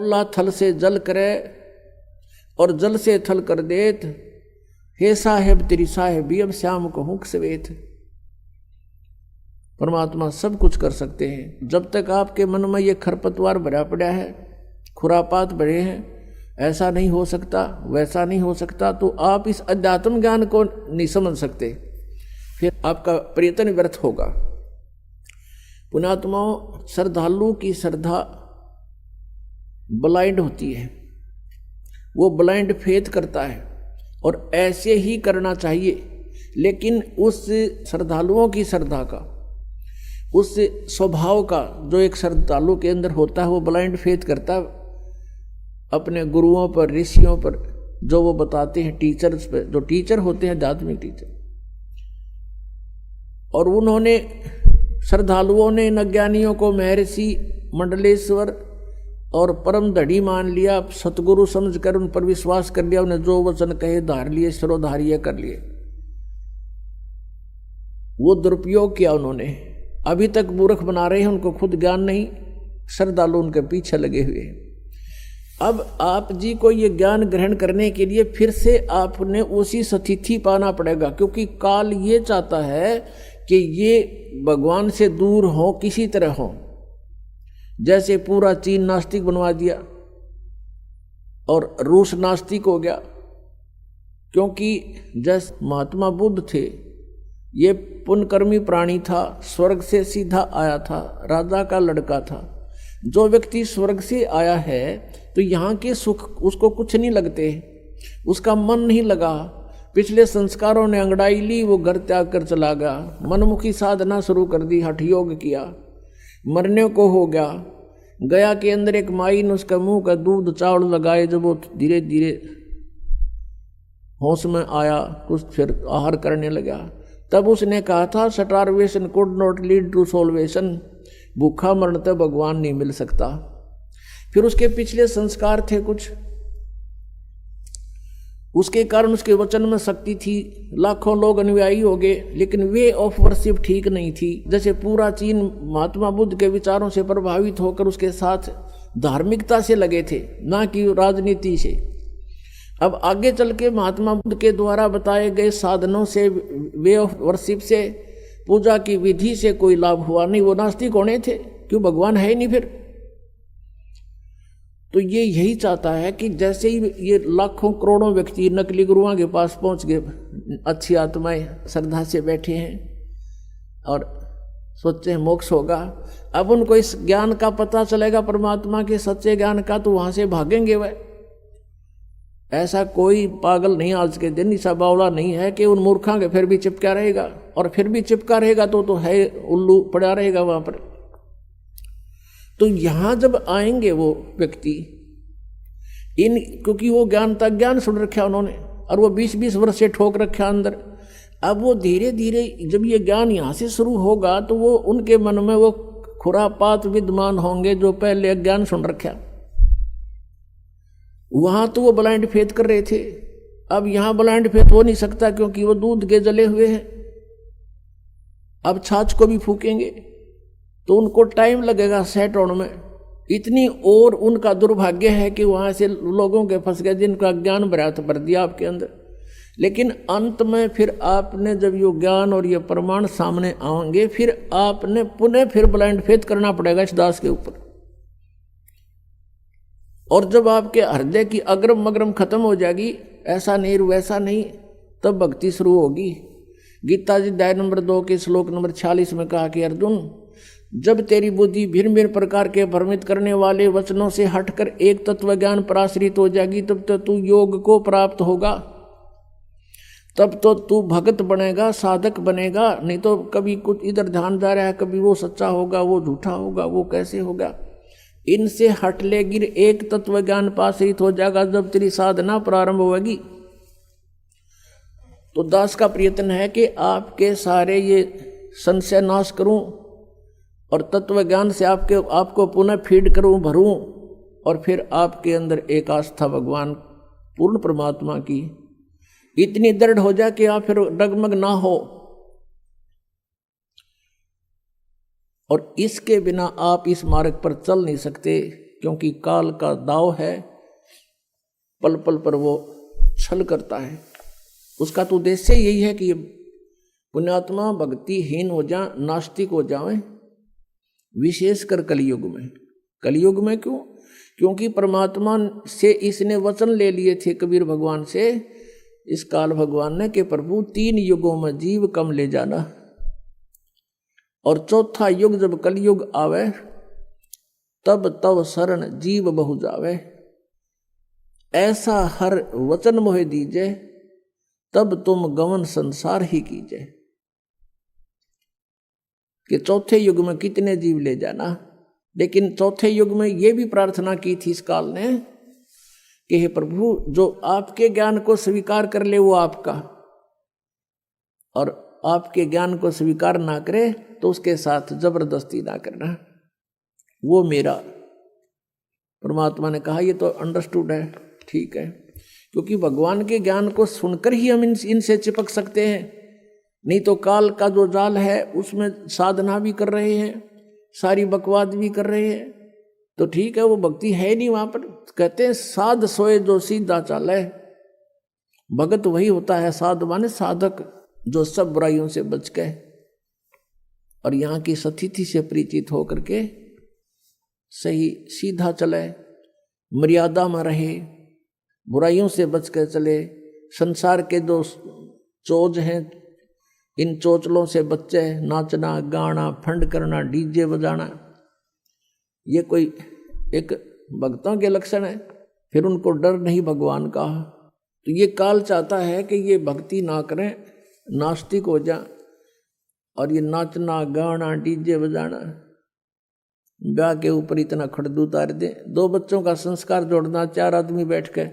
बोला थल से जल करे और जल से थल कर देत, हे साहेब तेरी साहेबी अब श्याम को हुक सवेत। परमात्मा सब कुछ कर सकते हैं। जब तक आपके मन में ये खरपतवार भरा पड़ा है, खुरापात भरे हैं, ऐसा नहीं हो सकता वैसा नहीं हो सकता, तो आप इस अध्यात्म ज्ञान को नहीं समझ सकते, फिर आपका प्रयत्न व्यर्थ होगा। पुण्यात्माओं, श्रद्धालु की श्रद्धा ब्लाइंड होती है, वो ब्लाइंड फेथ करता है और ऐसे ही करना चाहिए। लेकिन उस श्रद्धालुओं की श्रद्धा का, उस स्वभाव का जो एक श्रद्धालु के अंदर होता है, वो ब्लाइंड फेथ करता है अपने गुरुओं पर, ऋषियों पर, जो वो बताते हैं, टीचर्स पर, जो टीचर होते हैं, आध्यात्मिक टीचर। और उन्होंने, श्रद्धालुओं ने इन अज्ञानियों को महर्षि, मंडलेश्वर और परम धड़ी मान लिया, सतगुरु समझकर उन पर विश्वास कर लिया, उन्हें जो वचन कहे धार लिए, शिरोधार्य कर लिए। वो दुरुपयोग किया उन्होंने, अभी तक मूर्ख बना रहे हैं, उनको खुद ज्ञान नहीं, श्रद्धालु उनके पीछे लगे हुए हैं। अब आप जी को ये ज्ञान ग्रहण करने के लिए फिर से आपने उसी स्थिति पाना पड़ेगा, क्योंकि काल ये चाहता है कि ये भगवान से दूर हो, किसी तरह हो। जैसे पूरा चीन नास्तिक बनवा दिया और रूस नास्तिक हो गया, क्योंकि जैसे महात्मा बुद्ध थे, ये पुण्यकर्मी प्राणी था, स्वर्ग से सीधा आया था, राजा का लड़का था। जो व्यक्ति स्वर्ग से आया है तो यहाँ के सुख उसको कुछ नहीं लगते, उसका मन नहीं लगा, पिछले संस्कारों ने अंगड़ाई ली, वो घर त्याग कर चला गया, मनमुखी साधना शुरू कर दी, हठ योग किया, मरने को हो गया। गया के अंदर एक माई ने उसका मुंह का दूध चावल लगाए, जब वो धीरे धीरे होश में आया, कुछ फिर आहार करने लगा, तब उसने कहा था, starvation could not lead to salvation, भूखा मरण तक भगवान नहीं मिल सकता। फिर उसके पिछले संस्कार थे कुछ, उसके कारण उसके वचन में शक्ति थी, लाखों लोग अनुयायी हो गए, लेकिन वे ऑफ वर्शिप ठीक नहीं थी। जैसे पूरा चीन महात्मा बुद्ध के विचारों से प्रभावित होकर उसके साथ धार्मिकता से लगे थे, ना कि राजनीति से। अब आगे चल के महात्मा बुद्ध के द्वारा बताए गए साधनों से, वे ऑफ वर्शिप से, पूजा की विधि से कोई लाभ हुआ नहीं, वो नास्तिक होने थे, क्यों, भगवान है ही नहीं फिर। तो ये यही चाहता है कि जैसे ही ये लाखों करोड़ों व्यक्ति नकली गुरुओं के पास पहुंच गए, अच्छी आत्माएं श्रद्धा से बैठे हैं और सोचते हैं मोक्ष होगा, अब उनको इस ज्ञान का पता चलेगा, परमात्मा के सच्चे ज्ञान का, तो वहां से भागेंगे वह। ऐसा कोई पागल नहीं आज के दिन, ऐसा बावला नहीं है कि उन मूर्खों के फिर भी चिपका रहेगा, और फिर भी चिपका रहेगा तो है उल्लू पड़ा रहेगा वहां पर। तो यहां जब आएंगे वो व्यक्ति, क्योंकि वो ज्ञान तक ज्ञान सुन रखा उन्होंने, और वो 20-20 वर्ष से ठोक रखा अंदर, अब वो धीरे धीरे जब ये ज्ञान यहाँ से शुरू होगा तो वो उनके मन में वो खुरापात विद्यमान होंगे जो पहले अज्ञान सुन रखा। वहां तो वो ब्लाइंड फेथ कर रहे थे, अब यहां ब्लाइंड फेथ हो नहीं सकता, क्योंकि वो दूध के जले हुए हैं। अब छाछ को भी फूकेंगे तो उनको टाइम लगेगा सेट होने में। इतनी और उनका दुर्भाग्य है कि वहां से लोगों के फंस गए जिनका ज्ञान भर दिया आपके अंदर। लेकिन अंत में फिर आपने जब ये ज्ञान और ये प्रमाण सामने आएंगे, फिर आपने पुनः फिर ब्लाइंड फेथ करना पड़ेगा इस दास के ऊपर। और जब आपके हृदय की अग्रम मग्रम खत्म हो जाएगी, ऐसा नहीं वैसा नहीं, तब भक्ति शुरू होगी। गीता जी अध्याय नंबर 2 के श्लोक नंबर 46 में कहा कि अर्जुन, जब तेरी बुद्धि भिन्न भिन्न प्रकार के भ्रमित करने वाले वचनों से हटकर एक तत्व ज्ञान पर आश्रित हो जाएगी, तब तो तू योग को प्राप्त होगा, तब तो तू भगत बनेगा, साधक बनेगा। नहीं तो कभी कुछ इधर ध्यान जा रहा है, कभी वो सच्चा होगा, वो झूठा होगा, वो कैसे होगा। इनसे हट ले गिर एक तत्व ज्ञान पर आश्रित हो जाएगा जब तेरी साधना प्रारंभ होगी। तो दास का प्रयत्न है कि आपके सारे ये संशय नाश करूं और तत्व ज्ञान से आपको पुनः फीड करूं, भरूं, और फिर आपके अंदर एक आस्था भगवान पूर्ण परमात्मा की इतनी दृढ़ हो जाए कि आप फिर डगमग ना हो। और इसके बिना आप इस मार्ग पर चल नहीं सकते, क्योंकि काल का दाव है, पल पल पर वो छल करता है। उसका तो उद्देश्य यही है कि पुण्यात्मा भक्तिहीन हो जाए, नास्तिक हो जाए, विशेषकर कलयुग में। कलयुग में क्यों? क्योंकि परमात्मा से इसने वचन ले लिए थे कबीर भगवान से, इस काल भगवान ने, कि प्रभु 3 युगों में जीव कम ले जाना, और चौथा युग जब कलयुग आवे तब तव शरण जीव बहु जावे। ऐसा हर वचन मोहे दीजे, तब तुम गमन संसार ही कीजे। कि चौथे युग में कितने जीव ले जाना। लेकिन चौथे युग में ये भी प्रार्थना की थी इस काल ने कि हे प्रभु, जो आपके ज्ञान को स्वीकार कर ले वो आपका, और आपके ज्ञान को स्वीकार ना करे तो उसके साथ जबरदस्ती ना करना, वो मेरा। परमात्मा ने कहा ये तो अंडरस्टूड है, ठीक है, क्योंकि भगवान के ज्ञान को सुनकर ही हम इनसे चिपक सकते हैं। नहीं तो काल का जो जाल है उसमें साधना भी कर रहे हैं, सारी बकवाद भी कर रहे हैं, तो ठीक है, वो भक्ति है नहीं वहां पर। कहते हैं साध सोए जो सीधा चाले। भगत वही होता है, साध माने साधक, जो सब बुराइयों से बच गए और यहाँ की स्थिति से परिचित होकर के सही सीधा चले, मर्यादा में रहे, बुराइयों से बच कर चले। संसार के जो चोज हैं, इन चोचलों से बच्चे, नाचना गाना फंड करना डीजे बजाना, ये कोई एक भक्तों के लक्षण है। फिर उनको डर नहीं भगवान का। तो ये काल चाहता है कि ये भक्ति ना करें, नास्तिक हो जा, और ये नाचना गाना डीजे बजाना, ब्याह के ऊपर इतना खड़दू उतार दे। 2 बच्चों का संस्कार जोड़ना, 4 आदमी बैठ के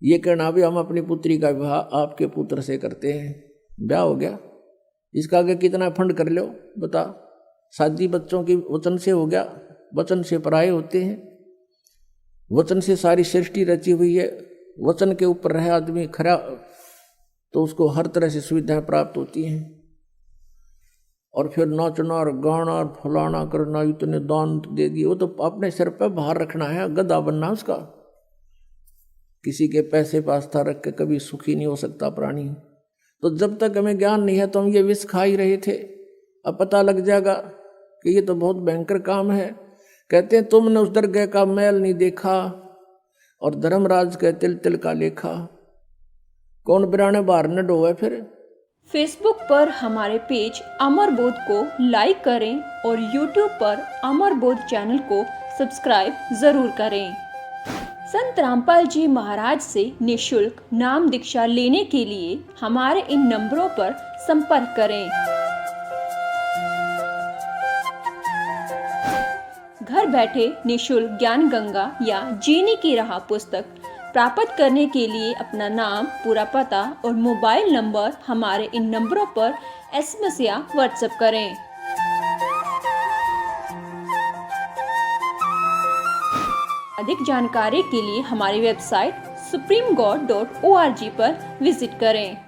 ये कहना भी हम अपनी पुत्री का विवाह आपके पुत्र से करते हैं, ब्याह हो गया, इसका आगे कितना फंड कर लो बता। शादी बच्चों की वचन से हो गया, वचन से पराये होते हैं, वचन से सारी सृष्टि रची हुई है, वचन के ऊपर रहे आदमी खरा तो उसको हर तरह से सुविधाएं प्राप्त होती हैं। और फिर नाचना और गाना और फलाना करना, इतने दान दे दिए, वो तो अपने सिर पर बाहर रखना है, गधा बनना उसका। किसी के पैसे पास्ता रख के कभी सुखी नहीं हो सकता प्राणी। तो जब तक हमें ज्ञान नहीं है तो हम ये विष खा ही रहे थे। अब पता लग जाएगा कि ये तो बहुत भयंकर काम है। कहते हैं तुमने उस दरगाह का मैल नहीं देखा, और धर्मराज के तिल तिल का लेखा, कौन बिराने बाहर न डोवे। फिर फेसबुक पर हमारे पेज अमर बोध को लाइक करें और यूट्यूब पर अमर बोध चैनल को सब्सक्राइब जरूर करें। संत रामपाल जी महाराज से निःशुल्क नाम दीक्षा लेने के लिए हमारे इन नंबरों पर संपर्क करें। घर बैठे निःशुल्क ज्ञान गंगा या जीने की राह पुस्तक प्राप्त करने के लिए अपना नाम, पूरा पता और मोबाइल नंबर हमारे इन नंबरों पर SMS या WhatsApp करें। अधिक जानकारी के लिए हमारी वेबसाइट supremegod.org पर विजिट करें।